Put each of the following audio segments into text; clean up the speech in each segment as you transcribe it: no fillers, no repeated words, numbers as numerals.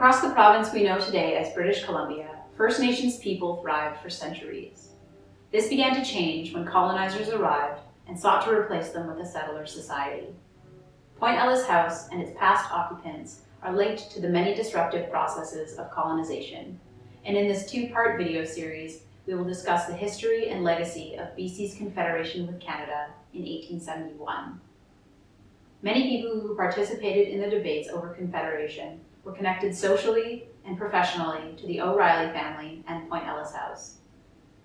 Across the province we know today as British Columbia, First Nations people thrived for centuries. This began to change when colonizers arrived and sought to replace them with a settler society. Point Ellice House and its past occupants are linked to the many disruptive processes of colonization, and in this two-part video series, we will discuss the history and legacy of BC's Confederation with Canada in 1871. Many people who participated in the debates over Confederation were connected socially and professionally to the O'Reilly family and Point Ellice House.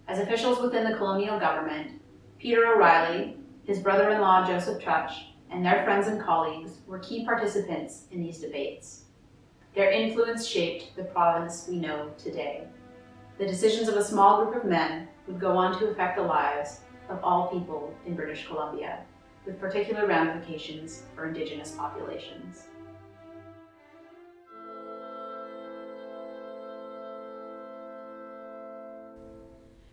As officials within the colonial government, Peter O'Reilly, his brother-in-law Joseph Trutch, and their friends and colleagues were key participants in these debates. Their influence shaped the province we know today. The decisions of a small group of men would go on to affect the lives of all people in British Columbia, with particular ramifications for Indigenous populations.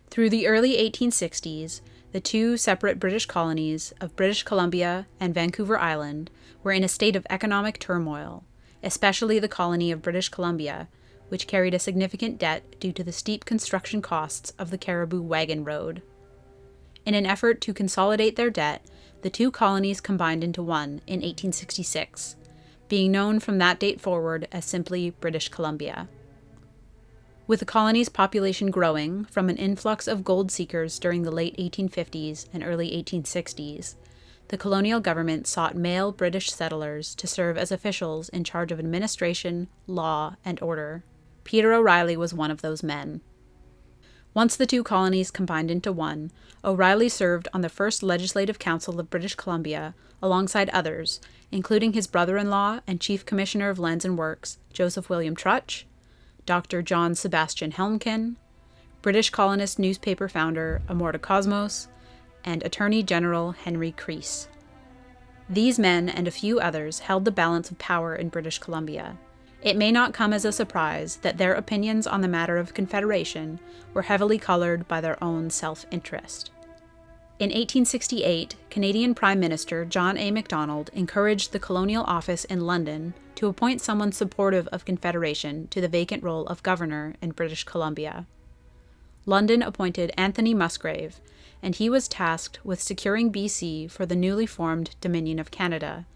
Through the early 1860s, the two separate British colonies of British Columbia and Vancouver Island were in a state of economic turmoil, especially the colony of British Columbia, which carried a significant debt due to the steep construction costs of the Cariboo Wagon Road. In an effort to consolidate their debt, the two colonies combined into one in 1866, being known from that date forward as simply British Columbia. With the colony's population growing from an influx of gold seekers during the late 1850s and early 1860s, the colonial government sought male British settlers to serve as officials in charge of administration, law, and order. Peter O'Reilly was one of those men. Once the two colonies combined into one, O'Reilly served on the first Legislative Council of British Columbia alongside others, including his brother-in-law and Chief Commissioner of Lands and Works, Joseph William Trutch, Dr. John Sebastian Helmken, British colonist newspaper founder Amor Cosmos, and Attorney General Henry Creese. These men and a few others held the balance of power in British Columbia. It may not come as a surprise that their opinions on the matter of Confederation were heavily colored by their own self-interest. In 1868, Canadian Prime Minister John A. Macdonald encouraged the Colonial Office in London to appoint someone supportive of Confederation to the vacant role of governor in British Columbia. London appointed Anthony Musgrave, and he was tasked with securing BC for the newly formed Dominion of Canada,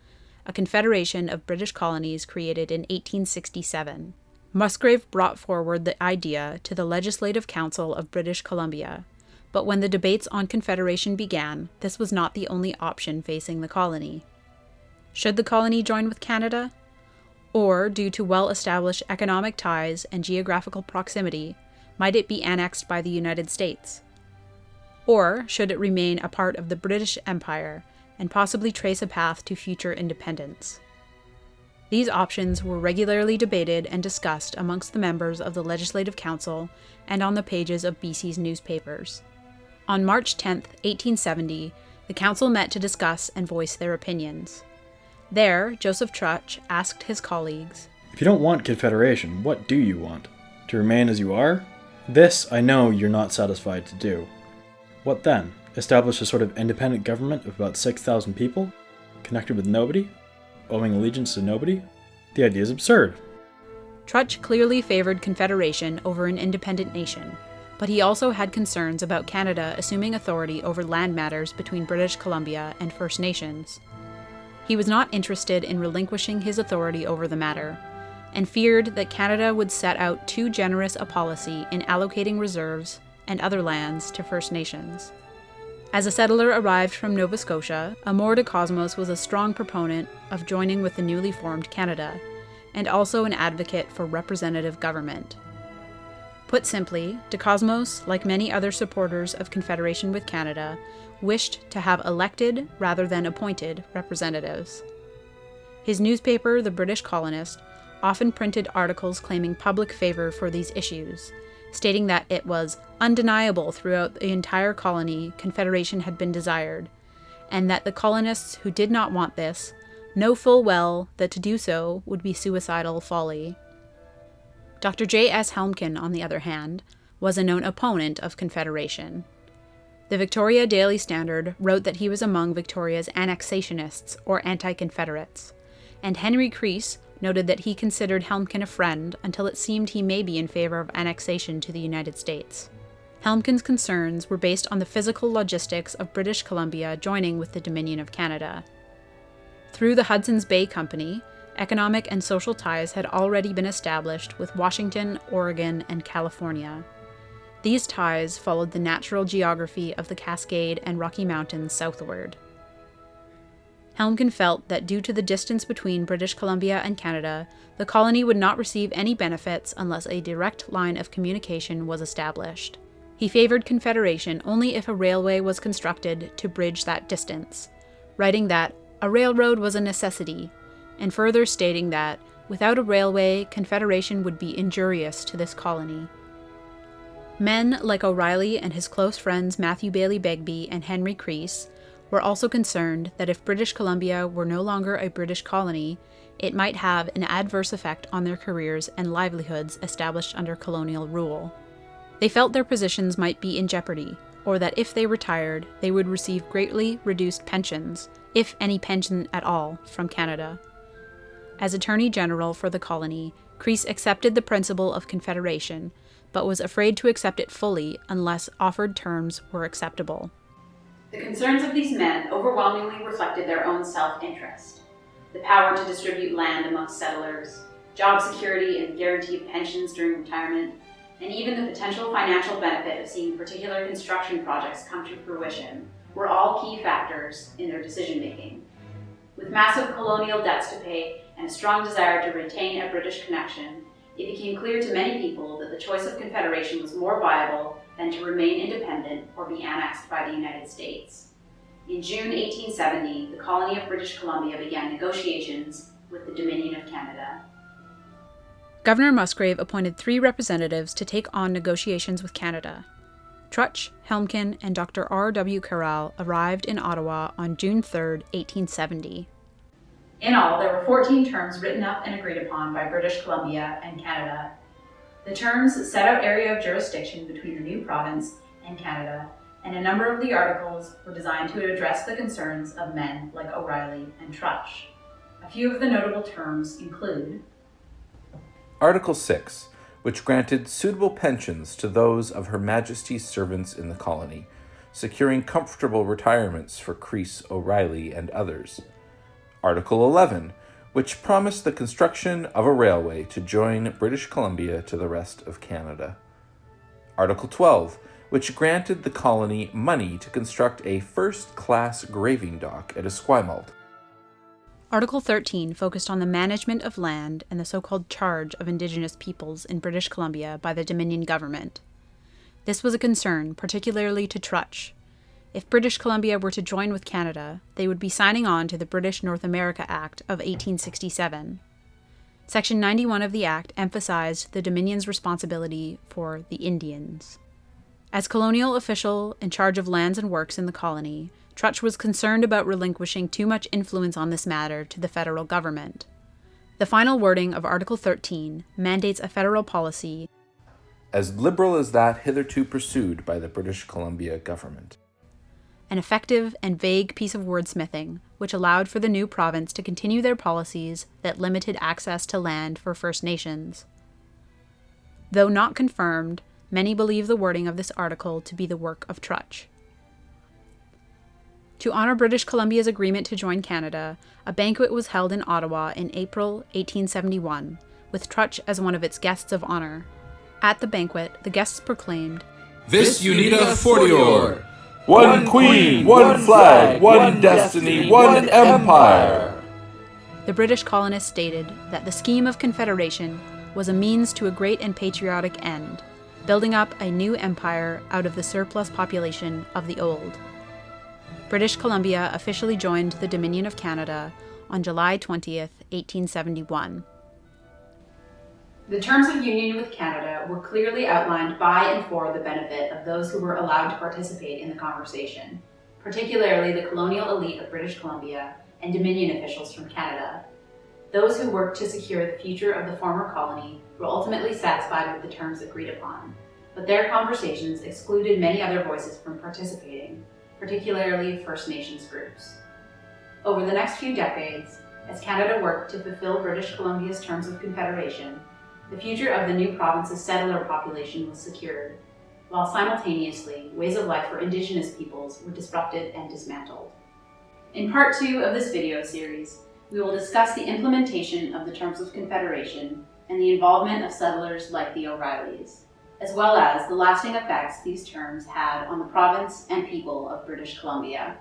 a confederation of British colonies created in 1867. Musgrave brought forward the idea to the Legislative Council of British Columbia, but when the debates on Confederation began, this was not the only option facing the colony. Should the colony join with Canada? Or, due to well-established economic ties and geographical proximity, might it be annexed by the United States? Or should it remain a part of the British Empire and possibly trace a path to future independence? These options were regularly debated and discussed amongst the members of the Legislative Council and on the pages of BC's newspapers. On March 10, 1870, the council met to discuss and voice their opinions. There, Joseph Trutch asked his colleagues, "If you don't want Confederation, what do you want? To remain as you are? This, I know, you're not satisfied to do. What then? Establish a sort of independent government of about 6,000 people? Connected with nobody? Owing allegiance to nobody? The idea is absurd." Trutch clearly favored Confederation over an independent nation, but he also had concerns about Canada assuming authority over land matters between British Columbia and First Nations. He was not interested in relinquishing his authority over the matter, and feared that Canada would set out too generous a policy in allocating reserves and other lands to First Nations. As a settler arrived from Nova Scotia, Amor de Cosmos was a strong proponent of joining with the newly formed Canada, and also an advocate for representative government. Put simply, de Cosmos, like many other supporters of Confederation with Canada, wished to have elected rather than appointed representatives. His newspaper, The British Colonist, often printed articles claiming public favor for these issues, stating that it was undeniable throughout the entire colony Confederation had been desired, and that the colonists who did not want this know full well that to do so would be suicidal folly. Dr. J.S. Helmken, on the other hand, was a known opponent of Confederation. The Victoria Daily Standard wrote that he was among Victoria's annexationists or anti-Confederates, and Henry Creese noted that he considered Helmken a friend until it seemed he may be in favor of annexation to the United States. Helmken's concerns were based on the physical logistics of British Columbia joining with the Dominion of Canada. Through the Hudson's Bay Company, economic and social ties had already been established with Washington, Oregon, and California. These ties followed the natural geography of the Cascade and Rocky Mountains southward. Helmken felt that due to the distance between British Columbia and Canada, the colony would not receive any benefits unless a direct line of communication was established. He favored Confederation only if a railway was constructed to bridge that distance, writing that a railroad was a necessity, and further stating that, without a railway, Confederation would be injurious to this colony. Men like O'Reilly and his close friends Matthew Bailey Begbie and Henry Creese were also concerned that if British Columbia were no longer a British colony, it might have an adverse effect on their careers and livelihoods established under colonial rule. They felt their positions might be in jeopardy, or that if they retired, they would receive greatly reduced pensions, if any pension at all, from Canada. As Attorney General for the colony, Creese accepted the principle of Confederation, but was afraid to accept it fully unless offered terms were acceptable. The concerns of these men overwhelmingly reflected their own self-interest. The power to distribute land amongst settlers, job security and guarantee of pensions during retirement, and even the potential financial benefit of seeing particular construction projects come to fruition were all key factors in their decision-making. With massive colonial debts to pay and a strong desire to retain a British connection, it became clear to many people that the choice of Confederation was more viable than to remain independent or be annexed by the United States. In June 1870, the colony of British Columbia began negotiations with the Dominion of Canada. Governor Musgrave appointed 3 representatives to take on negotiations with Canada. Trutch, Helmken, and Dr. R.W. Carrall arrived in Ottawa on June 3, 1870. In all, there were 14 terms written up and agreed upon by British Columbia and Canada. The terms set out area of jurisdiction between the new province and Canada, and a number of the articles were designed to address the concerns of men like O'Reilly and Trutch. A few of the notable terms include Article 6, which granted suitable pensions to those of Her Majesty's servants in the colony, securing comfortable retirements for Creese, O'Reilly, and others. Article 11, which promised the construction of a railway to join British Columbia to the rest of Canada. Article 12, which granted the colony money to construct a first-class graving dock at Esquimalt. Article 13 focused on the management of land and the so-called charge of Indigenous peoples in British Columbia by the Dominion government. This was a concern, particularly to Trutch. If British Columbia were to join with Canada, they would be signing on to the British North America Act of 1867. Section 91 of the Act emphasized the Dominion's responsibility for the Indians. As colonial official in charge of lands and works in the colony, Trutch was concerned about relinquishing too much influence on this matter to the federal government. The final wording of Article 13 mandates a federal policy as liberal as that hitherto pursued by the British Columbia government. An effective and vague piece of wordsmithing, which allowed for the new province to continue their policies that limited access to land for First Nations. Though not confirmed, many believe the wording of this article to be the work of Trutch. To honor British Columbia's agreement to join Canada, a banquet was held in Ottawa in April 1871, with Trutch as one of its guests of honor. At the banquet, the guests proclaimed, "Vis unita fortior! One queen, one flag, one destiny, one empire!" The British colonists stated that the scheme of Confederation was a means to a great and patriotic end, building up a new empire out of the surplus population of the old. British Columbia officially joined the Dominion of Canada on July 20th, 1871. The terms of union with Canada were clearly outlined by and for the benefit of those who were allowed to participate in the conversation, particularly the colonial elite of British Columbia and Dominion officials from Canada. Those who worked to secure the future of the former colony were ultimately satisfied with the terms agreed upon, but their conversations excluded many other voices from participating, particularly First Nations groups. Over the next few decades, As Canada worked to fulfill British Columbia's terms of Confederation, the future of the new province's settler population was secured, while simultaneously ways of life for Indigenous peoples were disrupted and dismantled. In part 2 of this video series, we will discuss the implementation of the terms of Confederation and the involvement of settlers like the O'Reillys, as well as the lasting effects these terms had on the province and people of British Columbia.